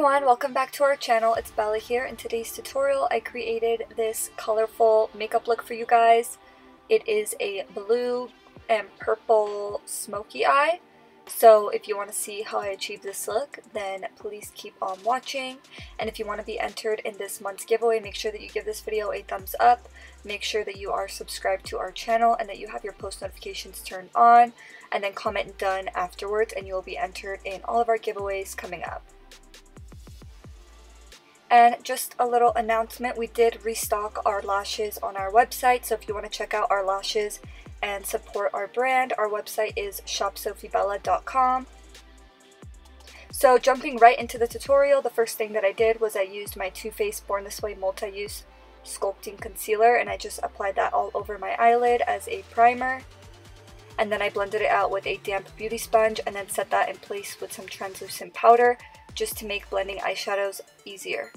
everyone, welcome back to our channel. It's Bella here. In today's tutorial I created this colorful makeup look for you guys. It is a blue and purple smoky eye. So if you want to see how I achieved this look, then please keep on watching. And if you want to be entered in this month's giveaway, make sure that you give this video a thumbs up. Make sure that you are subscribed to our channel and that you have your post notifications turned on. And then comment done afterwards and you will be entered in all of our giveaways coming up. And just a little announcement, we did restock our lashes on our website, so if you want to check out our lashes and support our brand, our website is shopsofiebella.com. So jumping right into the tutorial, the first thing that I did was I used my Too Faced Born This Way multi-use sculpting concealer and I just applied that all over my eyelid as a primer. And then I blended it out with a damp beauty sponge and then set that in place with some translucent powder, just to make blending eyeshadows easier.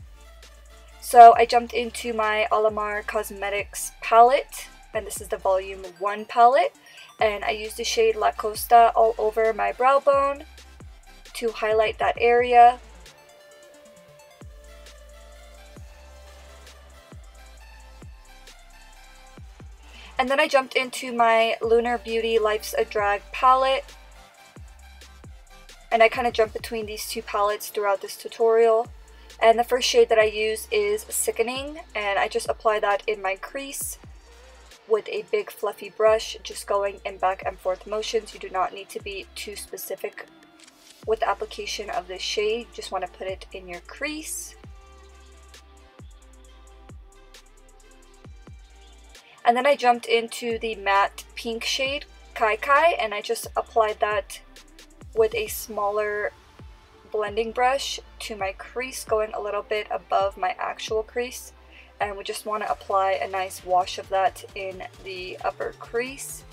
So I jumped into my Alamar Cosmetics palette, and this is the volume 1 palette, and I used the shade La Costa all over my brow bone to highlight that area. And then I jumped into my Lunar Beauty Life's a Drag palette. And I kind of jump between these two palettes throughout this tutorial. And the first shade that I use is Sickening, and I just apply that in my crease with a big fluffy brush, just going in back and forth motions. You do not need to be too specific with the application of this shade, you just want to put it in your crease. And then I jumped into the matte pink shade, Kai Kai, and I just applied that with a smaller blending brush to my crease, going a little bit above my actual crease, and we just want to apply a nice wash of that in the upper crease.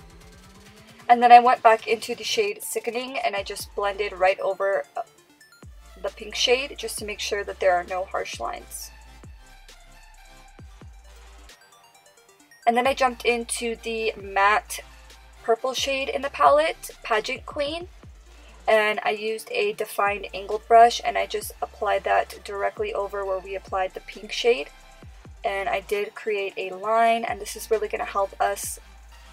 And then I went back into the shade Sickening and I just blended right over the pink shade just to make sure that there are no harsh lines. And then I jumped into the matte purple shade in the palette, Pageant Queen. And I used a defined angled brush and I just applied that directly over where we applied the pink shade. And I did create a line, and this is really going to help us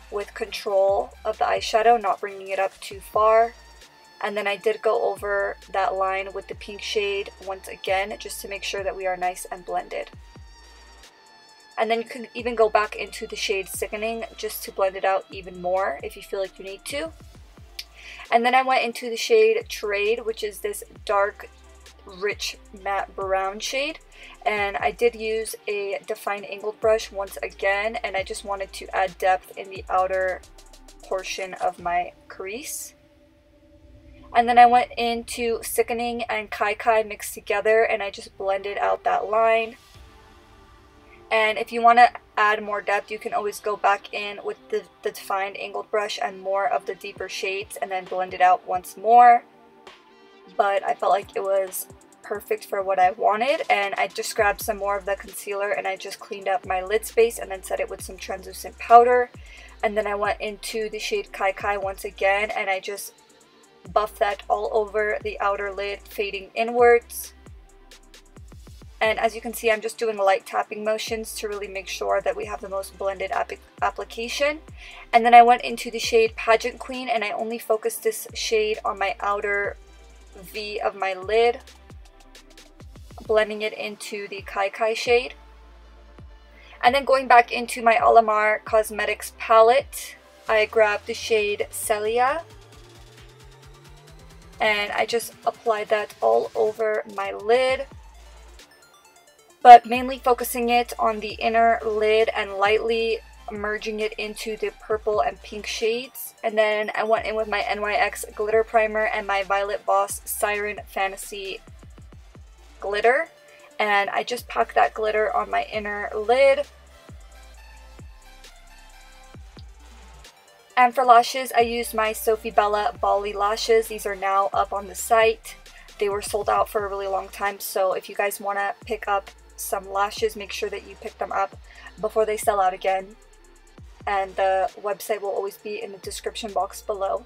with control of the eyeshadow, not bringing it up too far. And then I did go over that line with the pink shade once again, just to make sure that we are nice and blended. And then you can even go back into the shade Sickening just to blend it out even more if you feel like you need to. And then I went into the shade Trade, which is this dark, rich matte brown shade. And I did use a defined angled brush once again, and I just wanted to add depth in the outer portion of my crease. And then I went into Sickening and Kai Kai mixed together, and I just blended out that line. And if you want to add more depth, you can always go back in with the defined angled brush and more of the deeper shades and then blend it out once more. But I felt like it was perfect for what I wanted, and I just grabbed some more of the concealer and I just cleaned up my lid space and then set it with some translucent powder. And then I went into the shade Kai Kai once again and I just buffed that all over the outer lid, fading inwards. And as you can see, I'm just doing light tapping motions to really make sure that we have the most blended application. And then I went into the shade Pageant Queen and I only focused this shade on my outer V of my lid, blending it into the Kai Kai shade. And then going back into my Alamar Cosmetics palette, I grabbed the shade Celia and I just applied that all over my lid, but mainly focusing it on the inner lid and lightly merging it into the purple and pink shades. And then I went in with my NYX glitter primer and my Violet Voss Siren Fantasy glitter, and I just packed that glitter on my inner lid. And for lashes, I used my Sofie Bella Bali lashes. These are now up on the site. They were sold out for a really long time, so if you guys want to pick up some lashes, make sure that you pick them up before they sell out again. And the website will always be in the description box below.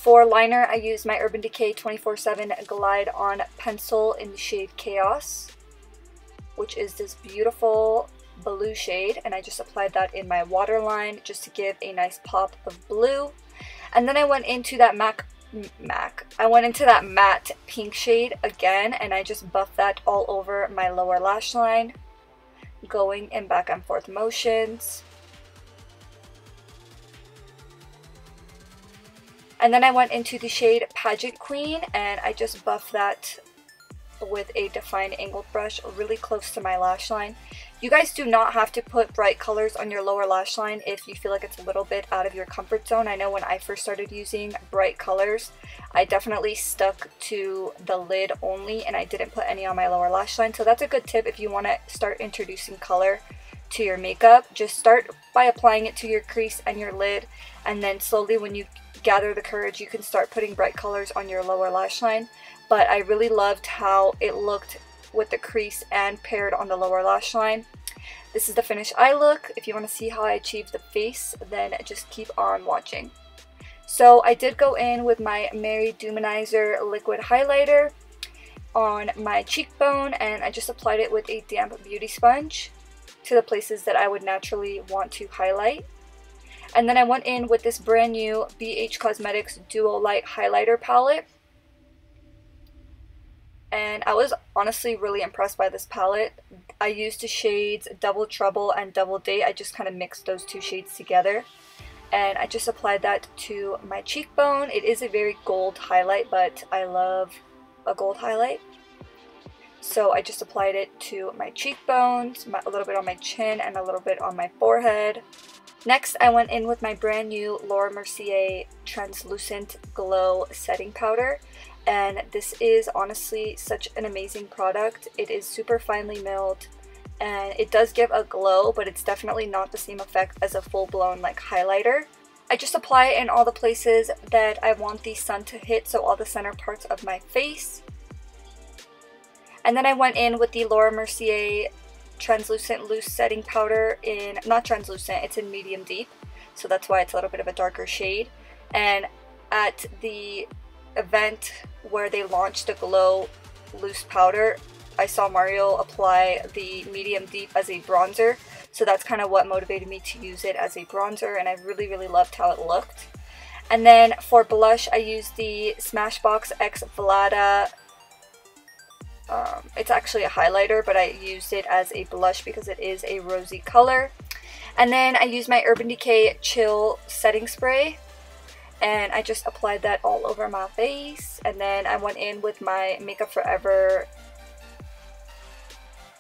For liner, I used my Urban Decay 24/7 Glide On pencil in the shade Chaos, which is this beautiful blue shade, and I just applied that in my waterline just to give a nice pop of blue. And then I went into that matte pink shade again, and I just buffed that all over my lower lash line, going in back and forth motions. And then I went into the shade Pageant Queen, and I just buffed that with a defined angled brush really close to my lash line. You guys do not have to put bright colors on your lower lash line if you feel like it's a little bit out of your comfort zone. I know when I first started using bright colors, I definitely stuck to the lid only and I didn't put any on my lower lash line. So that's a good tip if you want to start introducing color to your makeup. Just start by applying it to your crease and your lid, and then slowly, when you gather the courage, you can start putting bright colors on your lower lash line. But I really loved how it looked with the crease and paired on the lower lash line. This is the finished eye look. If you want to see how I achieved the face, then just keep on watching. So I did go in with my Mary Duminizer liquid highlighter on my cheekbone, and I just applied it with a damp beauty sponge to the places that I would naturally want to highlight. And then I went in with this brand new BH Cosmetics Duo Light Highlighter palette. And I was honestly really impressed by this palette. I used the shades Double Trouble and Double Date. I just kind of mixed those two shades together. And I just applied that to my cheekbone. It is a very gold highlight, but I love a gold highlight. So I just applied it to my cheekbones, a little bit on my chin, and a little bit on my forehead. Next, I went in with my brand new Laura Mercier Translucent Glow Setting Powder. And this is honestly such an amazing product. It is super finely milled and it does give a glow, but it's definitely not the same effect as a full-blown like highlighter. I just apply it in all the places that I want the sun to hit, so all the center parts of my face. And then I went in with the Laura Mercier Translucent Loose Setting Powder in, not translucent, it's in medium deep, so that's why it's a little bit of a darker shade. And at the event where they launched the Glow Loose Powder, I saw Mario apply the medium deep as a bronzer, so that's kind of what motivated me to use it as a bronzer, and I really loved how it looked. And then for blush, I used the Smashbox X Vlada. It's actually a highlighter, but I used it as a blush because it is a rosy color. And then I used my Urban Decay Chill Setting Spray, and I just applied that all over my face. And then I went in with my Makeup Forever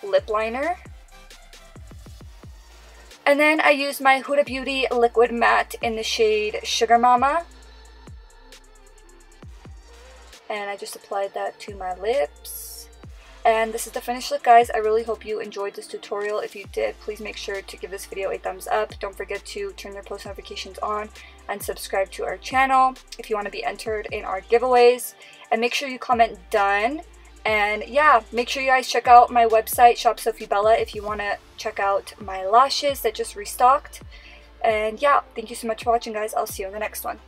lip liner. And then I used my Huda Beauty Liquid Matte in the shade Sugar Mama. And I just applied that to my lips. And this is the finished look, guys. I really hope you enjoyed this tutorial. If you did, please make sure to give this video a thumbs up. Don't forget to turn your post notifications on and subscribe to our channel if you want to be entered in our giveaways. And make sure you comment done. And yeah, make sure you guys check out my website, Shop Sofie Bella, if you want to check out my lashes that just restocked. And yeah, thank you so much for watching, guys. I'll see you in the next one.